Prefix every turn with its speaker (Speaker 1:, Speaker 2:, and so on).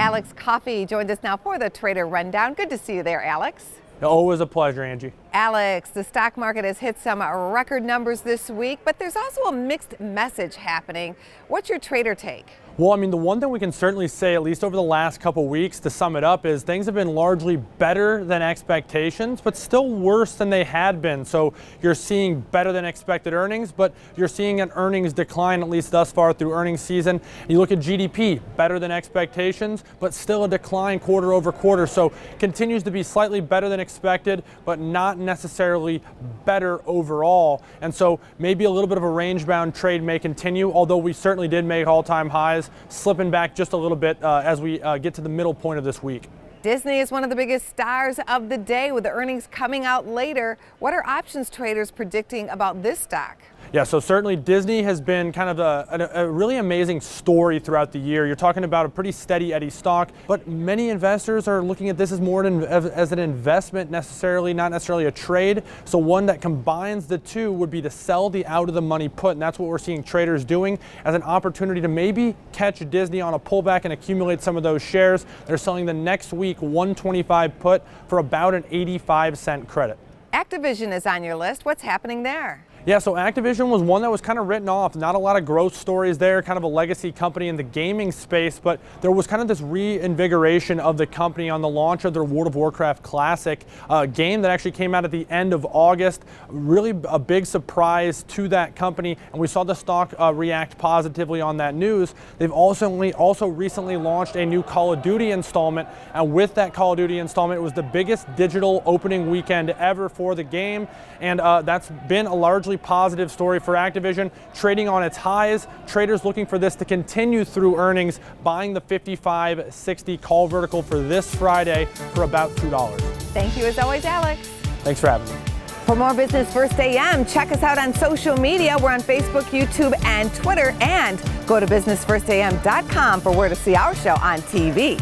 Speaker 1: Alex Coffey joins us now for the Trader Rundown. Good to see you there, Alex.
Speaker 2: Always a pleasure, Angie.
Speaker 1: Alex, the stock market has hit some record numbers this week, but there's also a mixed message happening. What's your trader take?
Speaker 2: Well, I mean, the one thing we can certainly say, at least over the last couple weeks, to sum it up, is things have been largely better than expectations, but still worse than they had been. So you're seeing better than expected earnings, but you're seeing an earnings decline, at least thus far through earnings season. You look at GDP, better than expectations, but still a decline quarter over quarter. So continues to be slightly better than expected, but not necessarily better overall. And so maybe a little bit of a range-bound trade may continue, although we certainly did make all-time highs, slipping back just a little bit as we get to the middle point of this week.
Speaker 1: Disney is one of the biggest stars of the day with the earnings coming out later. What are options traders predicting about this stock?
Speaker 2: Yeah, so certainly Disney has been kind of a really amazing story throughout the year. You're talking about a pretty steady Eddie stock, but many investors are looking at this as more as an investment necessarily, not necessarily a trade. So one that combines the two would be to sell the out of the money put, and that's what we're seeing traders doing as an opportunity to maybe catch Disney on a pullback and accumulate some of those shares. They're selling the next week 125 put for about an 85-cent credit.
Speaker 1: Activision is on your list. What's happening there?
Speaker 2: Yeah, so Activision was one that was kind of written off. Not a lot of growth stories there, kind of a legacy company in the gaming space, but there was kind of this reinvigoration of the company on the launch of their World of Warcraft Classic game that actually came out at the end of August. Really a big surprise to that company, and we saw the stock react positively on that news. They've also recently launched a new Call of Duty installment, and with that Call of Duty installment, it was the biggest digital opening weekend ever for the game, and that's been a largely positive story for Activision, trading on its highs. Traders looking for this to continue through earnings, buying the 55.60 call vertical for this Friday for about $2.
Speaker 1: Thank you as always, Alex.
Speaker 2: Thanks for having me.
Speaker 1: For more Business First AM, check us out on social media. We're on Facebook, YouTube, and Twitter. And go to businessfirstam.com for where to see our show on TV.